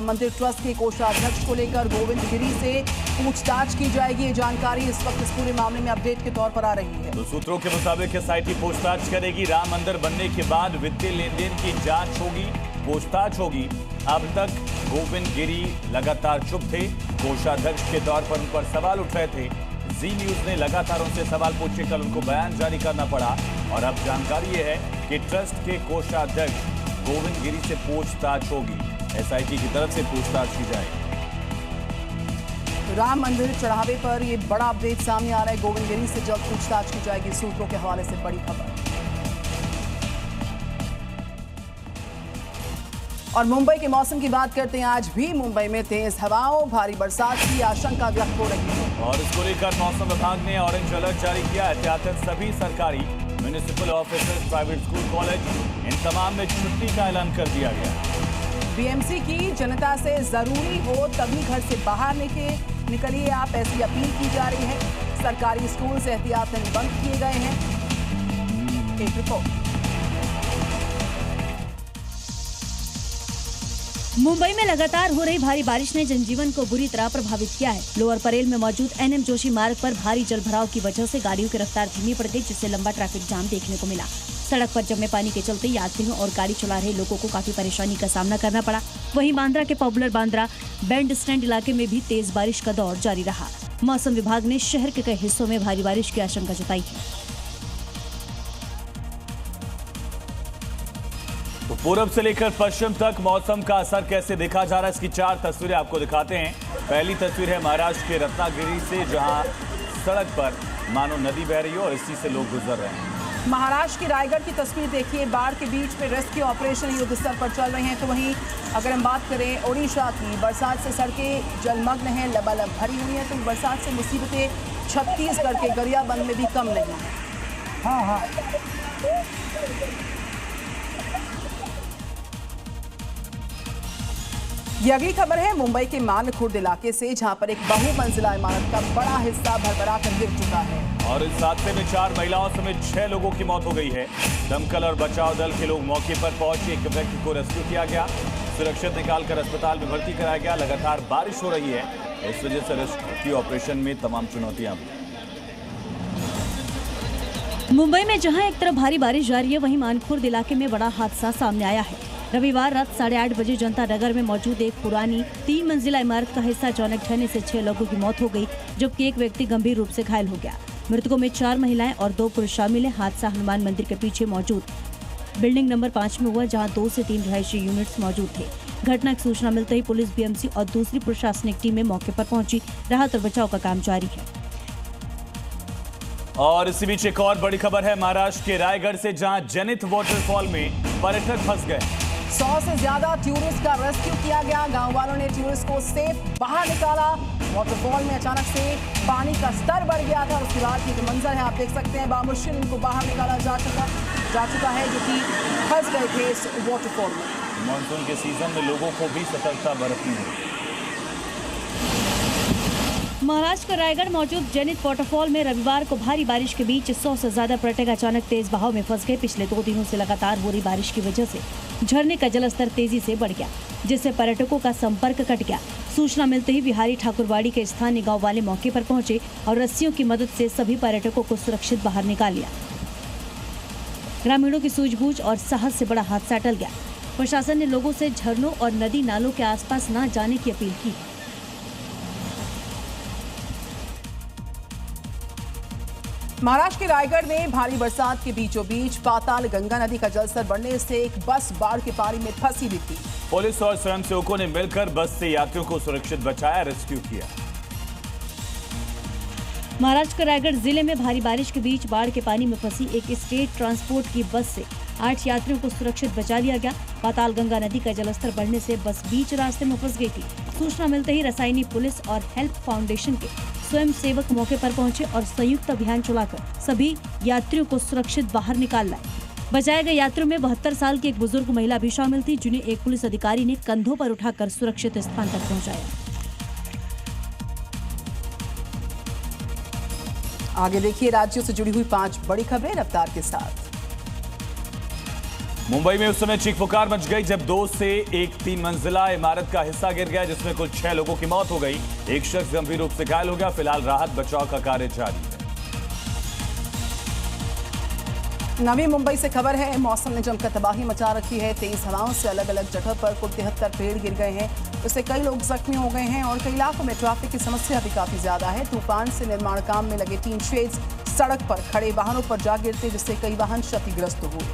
राम मंदिर ट्रस्ट के कोषाध्यक्ष को लेकर गोविंद गिरी से पूछताछ की जाएगी। ये जानकारी इस वक्त इस पूरे मामले में अपडेट के तौर पर आ रही है। तो सूत्रों के मुताबिक एसआईटी पूछताछ करेगी। राम मंदिर बनने के बाद वित्तीय लेन देन की जांच होगी, पूछताछ होगी। अब तक गोविंद गिरी लगातार चुप थे। कोषाध्यक्ष के तौर पर उन पर सवाल उठ रहे थे। जी न्यूज ने लगातार उनसे सवाल पूछे, कल उनको बयान जारी करना पड़ा। और अब जानकारी यह है कि ट्रस्ट के कोषाध्यक्ष गोविंद गिरी से पूछताछ होगी। एसआईटी की तरफ से पूछताछ की जाएगी। राम मंदिर चढ़ावे पर यह बड़ा अपडेट सामने आ रहा है। गोविंद गिरी से जल्द पूछताछ की जाएगी, सूत्रों के हवाले से बड़ी खबर। और मुंबई के मौसम की बात करते हैं। आज भी मुंबई में तेज हवाओं, भारी बरसात की आशंका व्यक्त हो रही है। और इसको लेकर मौसम विभाग ने ऑरेंज अलर्ट जारी किया। एहतियातन सभी सरकारी, municipal offices, private school, college, इन तमाम में छुट्टी का ऐलान कर दिया गया। बीएमसी की जनता से जरूरी हो तभी घर से बाहर निकलिए आप, ऐसी अपील की जा रही है। सरकारी स्कूल से एहतियातन बंद किए गए हैं। एक रिपोर्ट। मुंबई में लगातार हो रही भारी बारिश ने जनजीवन को बुरी तरह प्रभावित किया है। लोअर परेल में मौजूद एनएम जोशी मार्ग पर भारी जलभराव की वजह से गाड़ियों की रफ्तार धीमी पड़ गई, जिससे लंबा ट्रैफिक जाम देखने को मिला। सड़क पर जमे पानी के चलते यात्रियों और गाड़ी चला रहे लोगों को काफी परेशानी का सामना करना पड़ा। वहीं बांद्रा के पॉपुलर बांद्रा बैंड स्टैंड इलाके में भी तेज बारिश का दौर जारी रहा। मौसम विभाग ने शहर के कई हिस्सों में भारी बारिश की आशंका जताई है। तो पूरब से लेकर पश्चिम तक मौसम का असर कैसे देखा जा रहा है, इसकी 4 तस्वीरें आपको दिखाते हैं। पहली तस्वीर है महाराष्ट्र के रत्नागिरी से, जहां सड़क पर मानो नदी बह रही हो और इसी से लोग गुजर रहे हैं। महाराष्ट्र की रायगढ़ की तस्वीर देखिए। बाढ़ के बीच में रेस्क्यू ऑपरेशन युद्ध स्तर पर चल रहे हैं। तो वहीं अगर हम बात करें ओडिशा की, बरसात से सड़कें जलमग्न हैं, लबालब भरी हुई हैं। तो बरसात से मुसीबतें छत्तीसगढ़ के गरियाबंद में भी कम नहीं है। हाँ। ये अगली खबर है मुंबई के मानखुर्द इलाके से, जहां पर एक बहुमंजिला इमारत का बड़ा हिस्सा भरभरा कर गिर चुका है। और इस हादसे में 4 महिलाओं समेत 6 लोगों की मौत हो गई है। दमकल और बचाव दल के लोग मौके पर पहुंचे, एक व्यक्ति को रेस्क्यू किया गया, सुरक्षित निकालकर अस्पताल में भर्ती कराया गया। लगातार बारिश हो रही है, इस वजह से रेस्क्यू ऑपरेशन में तमाम चुनौतियां। मुंबई में जहां एक तरफ भारी बारिश जारी है, वहीं मानखुर्द इलाके में बड़ा हादसा सामने आया है। रविवार रात 8:30 बजे जनता नगर में मौजूद एक पुरानी 3 मंजिला इमारत का हिस्सा अचानक ढहने से 6 लोगों की मौत हो गई, जबकि एक व्यक्ति गंभीर रूप से घायल हो गया। मृतकों में 4 महिलाएं और 2 पुरुष शामिल हैं। हादसा हनुमान मंदिर के पीछे मौजूद बिल्डिंग नंबर 5 में हुआ, जहां 2 से 3 रिहायशी यूनिट्स मौजूद थे। घटना की सूचना मिलते ही पुलिस, बीएमसी और दूसरी प्रशासनिक टीमें मौके पर पहुंची। राहत और बचाव का काम जारी है। और इसी बीच एक और बड़ी खबर है महाराष्ट्र के रायगढ़ से, जहां जनित वाटरफॉल में पर्यटक फंस गए। 100 से ज्यादा टूरिस्ट का रेस्क्यू किया गया। गांव वालों ने टूरिस्ट को सेफ बाहर निकाला। वाटरफॉल में अचानक से पानी का स्तर बढ़ गया था। उसके बाद ये जो मंजर है आप देख सकते हैं, बामुश्किल इनको बाहर निकाला जा चुका है, जो कि फंस गए थे इस वाटरफॉल में। मानसून के सीजन में लोगों को भी सतर्कता बरतनी है। महाराष्ट्र का रायगढ़ मौजूद जनित वाटरफॉल में रविवार को भारी बारिश के बीच 100 से ज्यादा पर्यटक अचानक तेज बहाव में फंस गए। पिछले 2 दिनों से लगातार हो रही बारिश की वजह से झरने का जलस्तर तेजी से बढ़ गया, जिससे पर्यटकों का संपर्क कट गया। सूचना मिलते ही बिहारी ठाकुरवाड़ी के स्थानीय गांव वाले मौके पर पहुंचे और रस्सियों की मदद से सभी पर्यटकों को सुरक्षित बाहर निकाल लिया। ग्रामीणों की सूझबूझ और साहस से बड़ा हादसा टल गया। प्रशासन ने लोगों से झरनों और नदी नालों के आसपास न जाने की अपील की। महाराष्ट्र के रायगढ़ में भारी बरसात के बीचों बीच पाताल गंगा नदी का जलस्तर बढ़ने से एक बस बाढ़ के पानी में फंसी हुई थी। पुलिस और स्वयंसेवकों ने मिलकर बस से यात्रियों को सुरक्षित बचाया, रेस्क्यू किया। महाराष्ट्र के रायगढ़ जिले में भारी बारिश के बीच बाढ़ के पानी में फंसी एक स्टेट ट्रांसपोर्ट की बस से 8 यात्रियों को सुरक्षित बचा लिया गया। पाताल गंगा नदी का जलस्तर बढ़ने से बस बीच रास्ते में फंस गई थी। सूचना मिलते ही रसायनी पुलिस और हेल्प फाउंडेशन के स्वयं सेवक मौके पर पहुंचे और संयुक्त अभियान चलाकर सभी यात्रियों को सुरक्षित बाहर निकाल लाए। बचाए गए यात्रियों में 72 साल की एक बुजुर्ग महिला भी शामिल थी, जिन्हें एक पुलिस अधिकारी ने कंधों पर उठाकर सुरक्षित स्थान तक पहुंचाया। आगे देखिए राज्यों से जुड़ी हुई 5 बड़ी खबरें रफ्तार के साथ। मुंबई में उस समय चीख पुकार मच गई जब 2 से एक 3 मंजिला इमारत का हिस्सा गिर गया, जिसमें कुल 6 लोगों की मौत हो गई। एक शख्स गंभीर रूप से घायल हो गया। फिलहाल राहत बचाव का कार्य जारी है। नवी मुंबई से खबर है, मौसम ने जमकर तबाही मचा रखी है। तेज हवाओं से अलग अलग जगह पर कुल 73 पेड़ गिर गए हैं, इससे कई लोग जख्मी हो गए हैं और कई इलाकों में ट्रैफिक की समस्या भी काफी ज्यादा है। तूफान से निर्माण काम में लगे 3 शेड्स सड़क पर खड़े वाहनों पर जा गिरते, जिससे कई वाहन क्षतिग्रस्त हुए।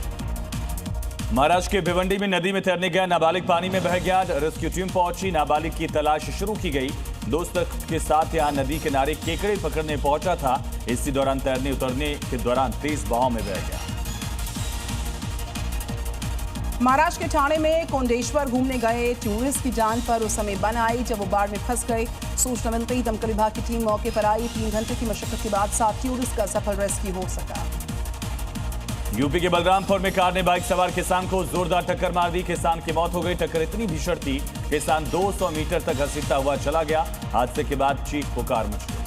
महाराष्ट्र के भिवंडी में नदी में तैरने गया नाबालिग पानी में बह गया। रेस्क्यू टीम पहुंची, नाबालिग की तलाश शुरू की गई। दोस्त के साथ यहां नदी किनारे केकड़े पकड़ने पहुंचा था। इसी दौरान तैरने उतरने के दौरान तेज बहाव में बह गया। महाराष्ट्र के ठाणे में कोंडेश्वर घूमने गए टूरिस्ट की जान पर उस समय बन आई जब वो बाढ़ में फंस गए। सूचना मिलते ही दमकल विभाग की टीम मौके पर आई। 3 घंटे की मशक्कत के बाद 7 टूरिस्ट का सफल रेस्क्यू हो सका। यूपी के बलरामपुर में कार ने बाइक सवार किसान को जोरदार टक्कर मार दी। किसान की मौत हो गई। टक्कर इतनी भीषण थी, किसान 200 मीटर तक घसीटता हुआ चला गया। हादसे के बाद चीख पुकार मच गई।